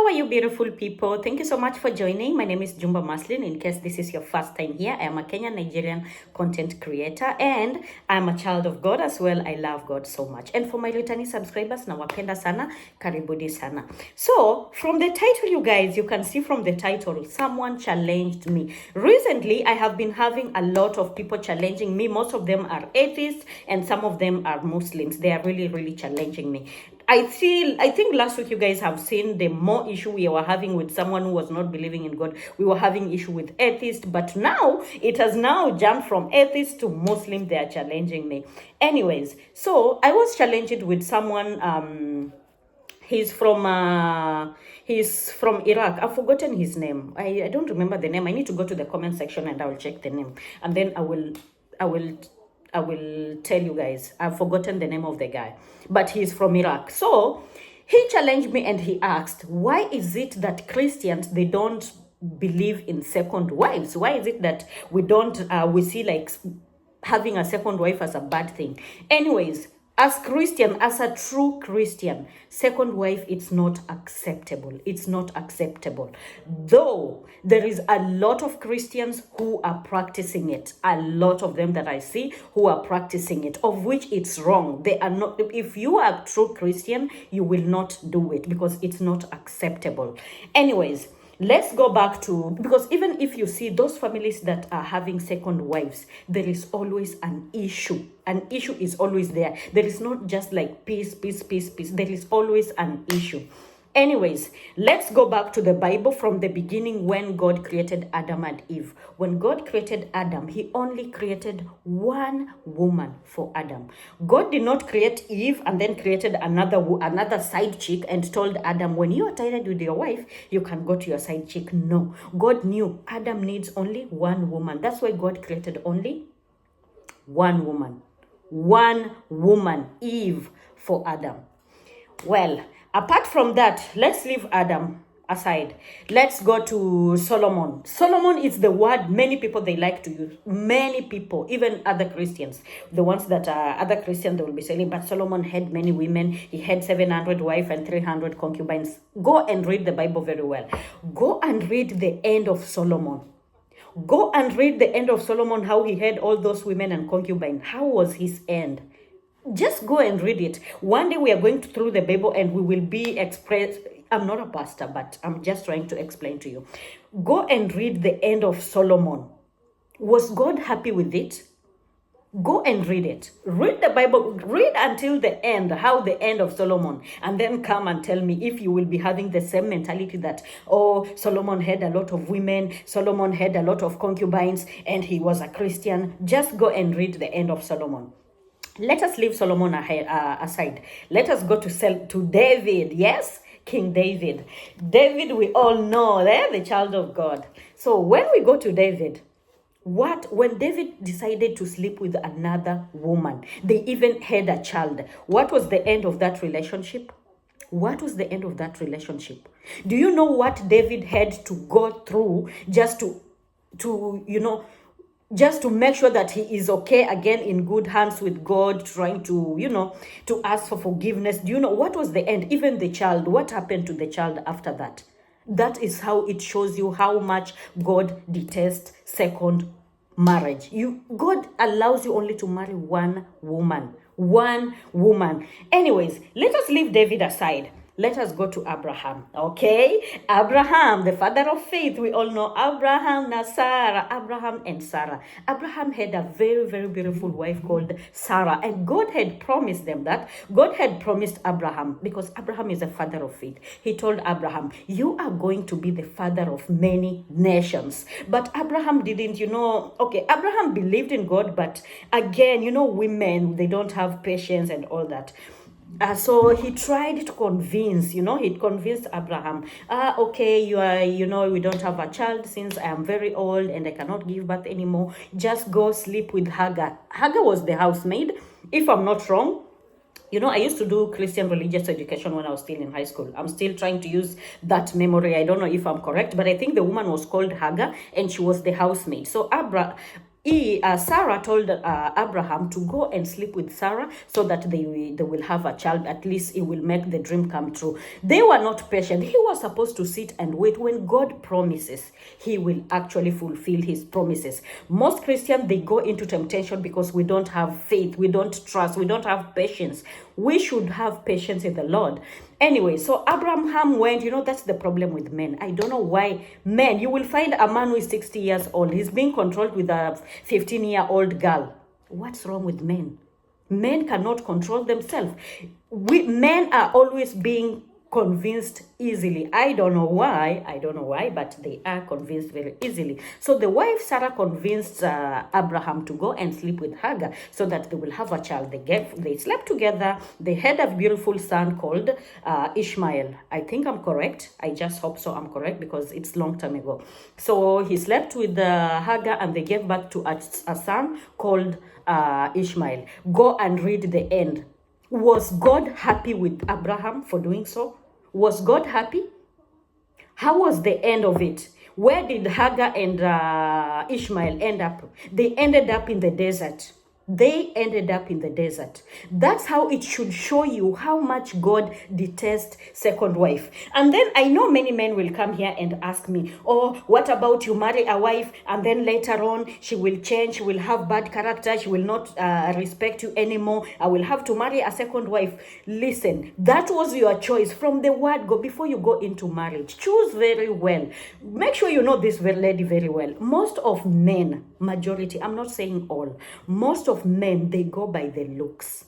How are you, beautiful people? Thank you so much for joining. My name is Jumba Maslin. In case this is your first time here, I am a Kenyan Nigerian content creator and I'm a child of God as well. I love God so much. And for my returning subscribers, nawapenda sana, karibuni sana. So, from the title, you guys, you can see from the title, someone challenged me. Recently, I have been having a lot of people challenging me. Most of them are atheists and some of them are Muslims. They are really, really challenging me. I think last week you guys have seen the more issue we were having with someone who was not believing in God. We were having issue with atheists, but now it has now jumped from atheists to Muslim. They are challenging me. Anyways, so I was challenged with someone. He's from Iraq. I've forgotten his name. I don't remember the name. I need to go to the comment section and I will check the name, and then I will tell you guys. I've forgotten the name of the guy, but he's from Iraq. So he challenged me and he asked, why is it that Christians, they don't believe in second wives? Why is it that we don't, we see like having a second wife as a bad thing? Anyways, as Christian, as a true Christian, second wife, it's not acceptable. It's not acceptable. Though there is a lot of Christians who are practicing it. A lot of them that I see who are practicing it, of which it's wrong. They are not, if you are a true Christian, you will not do it because it's not acceptable. Anyways, let's go back to, because even if you see those families that are having second wives, there is always an issue. An issue is always there. There is not just like peace, peace, peace, peace. There is always an issue. Anyways, let's go back to the Bible from the beginning when God created Adam and Eve. When God created Adam, he only created one woman for Adam. God did not create Eve and then created another side chick and told Adam, when you are tired with your wife, you can go to your side chick. No, God knew Adam needs only one woman. That's why God created only one woman. One woman, Eve, for Adam. Well, apart from that, let's leave Adam aside. Let's go to Solomon. Solomon is the word many people, they like to use. Many people, even other Christians. The ones that are other Christians, they will be saying, but Solomon had many women. He had 700 wives and 300 concubines. Go and read the Bible very well. Go and read the end of Solomon. Go and read the end of Solomon, how he had all those women and concubines. How was his end? Just go and read it. One day we are going through the Bible and we will be expressed. I'm not a pastor, but I'm just trying to explain to you. Go and read the end of Solomon. Was God happy with it? Go and read it. Read the Bible. Read until the end, how the end of Solomon. And then come and tell me if you will be having the same mentality that, oh, Solomon had a lot of women, Solomon had a lot of concubines, and he was a Christian. Just go and read the end of Solomon. Let us leave Solomon aside. Let us go to David. Yes, King David. David, we all know, the child of God. So when we go to David, when David decided to sleep with another woman, they even had a child. What was the end of that relationship? What was the end of that relationship? Do you know what David had to go through just to just to make sure that he is okay again, in good hands with God, trying to, to ask for forgiveness? Do you know what was the end? Even the child, what happened to the child after that? That is how it shows you how much God detests second marriage. God allows you only to marry one woman. One woman. Anyways, let us leave David aside. Let us go to Abraham, okay? Abraham, the father of faith. We all know Abraham and Sarah. Abraham and Sarah. Abraham had a very, very beautiful wife called Sarah. And God had promised them that. God had promised Abraham, because Abraham is a father of faith. He told Abraham, you are going to be the father of many nations. But Abraham didn't, okay, Abraham believed in God, but again, women, they don't have patience and all that. So he tried to convince, he convinced Abraham, okay, we don't have a child since I am very old and I cannot give birth anymore. Just go sleep with Hagar. Hagar was the housemaid, if I'm not wrong. I used to do Christian religious education when I was still in high school. I'm still trying to use that memory. I don't know if I'm correct, but I think the woman was called Hagar and she was the housemaid. So Sarah told Abraham to go and sleep with Sarah so that they will have a child. At least it will make the dream come true. They were not patient. He was supposed to sit and wait. When God promises, he will actually fulfill his promises. Most Christians, they go into temptation because we don't have faith, we don't trust, we don't have patience. We should have patience in the Lord. Anyway, so Abraham went. That's the problem with men. I don't know why men, you will find a man who is 60 years old. He's being controlled with a 15-year-old girl. What's wrong with men? Men cannot control themselves. Men are always being convinced easily. I don't know why, but they are convinced very easily. So the wife Sarah convinced Abraham to go and sleep with Hagar so that they will have a child. They slept together. They had a beautiful son called Ishmael. I think I'm correct. I just hope so I'm correct because it's long time ago. So he slept with Hagar and they gave birth to a son called Ishmael. Go and read the end. Was God happy with Abraham for doing so? Was God happy? How was the end of it? Where did Hagar and Ishmael end up? They ended up in the desert. They ended up in the desert. That's how it should show you how much God detests second wife. And then I know many men will come here and ask me, oh, what about you marry a wife and then later on she will change, she will have bad character, she will not respect you anymore. I will have to marry a second wife. Listen, that was your choice from the word go. Before you go into marriage, choose very well. Make sure you know this lady very well. Most of men, majority, I'm not saying all, most of men, they go by the looks.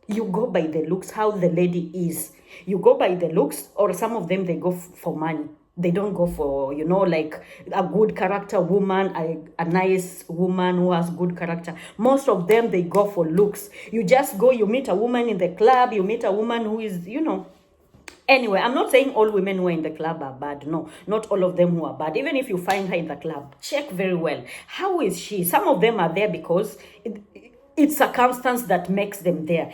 You go by the looks, how the lady is. You go by the looks, or some of them, they go for money. They don't go for, like a good character woman, a nice woman who has good character. Most of them, they go for looks. You just go, you meet a woman in the club, you meet a woman who is, Anyway, I'm not saying all women who are in the club are bad. No, not all of them who are bad. Even if you find her in the club, check very well. How is she? Some of them are there because it's circumstance that makes them there.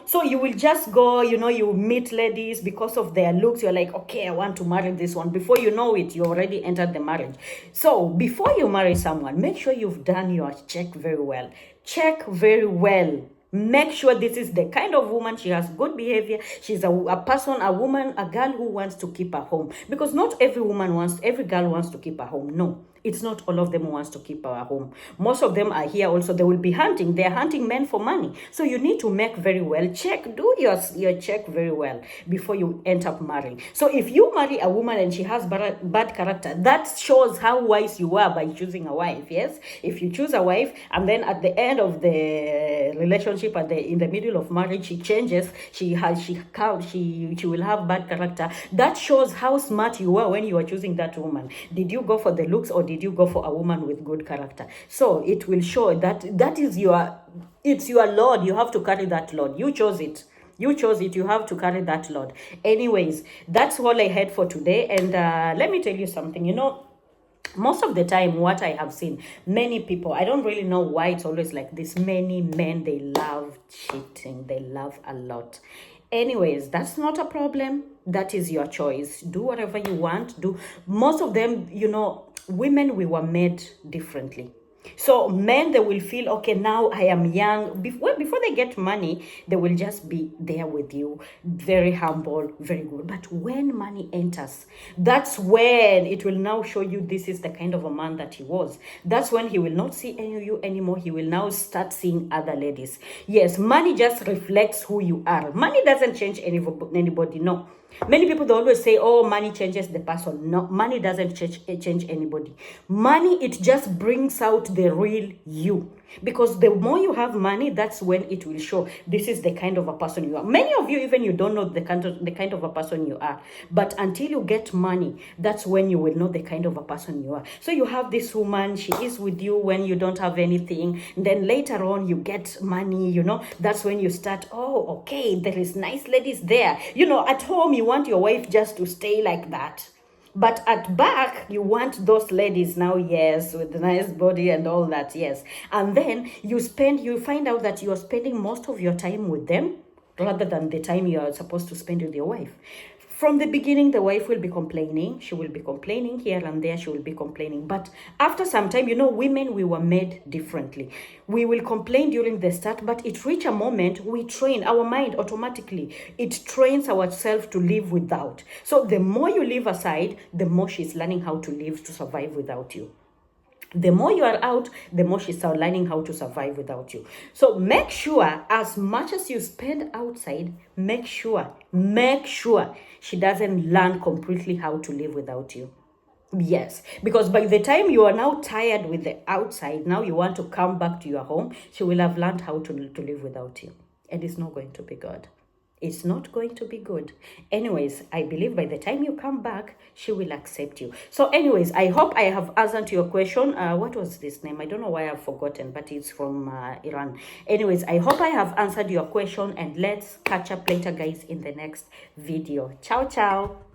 So you will just go, you meet ladies because of their looks. You're like, okay, I want to marry this one. Before you know it, you already entered the marriage. So before you marry someone, make sure you've done your check very well. Check very well. Make sure this is the kind of woman, she has good behavior. She's a person, a woman, a girl who wants to keep her home. Because not every girl wants to keep her home. No. It's not all of them who wants to keep our home. Most of them are here also. They will be hunting. They're hunting men for money. So you need to make very well. Do your check very well before you end up marrying. So if you marry a woman and she has bad character, that shows how wise you are by choosing a wife. Yes? If you choose a wife and then at the end of the relationship, in the middle of marriage, she changes, she will have bad character. That shows how smart you are when you are choosing that woman. Did you go for the looks or did you go for a woman with good character? So it will show that it's your load. You have to carry that load. You chose it. You have to carry that load. Anyways, that's all I had for today. And let me tell you something. Most of the time, what I have seen, many people, I don't really know why it's always like this. Many men, they love cheating. They love a lot. Anyways, that's not a problem. That is your choice. Do whatever you want. Most of them, women, we were made differently. So men, they will feel, okay, now I am young. Before they get money, they will just be there with you, very humble, very good. But when money enters, that's when it will now show you this is the kind of a man that he was. That's when he will not see any of you anymore. He will now start seeing other ladies. Yes, money just reflects who you are. Money doesn't change anybody, no. Many people, they always say, oh, money changes the person. No, money doesn't change anybody. Money, it just brings out the real you. Because the more you have money, that's when it will show this is the kind of a person you are. Many of you, even you don't know the kind of a person you are. But until you get money, that's when you will know the kind of a person you are. So you have this woman, she is with you when you don't have anything. And then later on, you get money, That's when you start, oh, okay, there is nice ladies there. At home, you want your wife just to stay like that. But at back, you want those ladies now, yes, with the nice body and all that, yes. And then you find out that you're spending most of your time with them rather than the time you are supposed to spend with your wife. From the beginning, the wife will be complaining. She will be complaining here and there. She will be complaining. But after some time, you know, women, we were made differently. We will complain during the start, but it reach a moment we train our mind automatically. It trains ourselves to live without. So the more you live aside, the more she's learning how to live, to survive without you. The more you are out, the more she's learning how to survive without you. So make sure, as much as you spend outside, make sure she doesn't learn completely how to live without you. Yes, because by the time you are now tired with the outside, now you want to come back to your home, she will have learned how to live without you. And it's not going to be good. It's not going to be good. Anyways, I believe by the time you come back, she will accept you. So anyways, I hope I have answered your question. What was this name? I don't know why I've forgotten, but it's from Iran. Anyways, I hope I have answered your question, and let's catch up later, guys, in the next video. Ciao, ciao.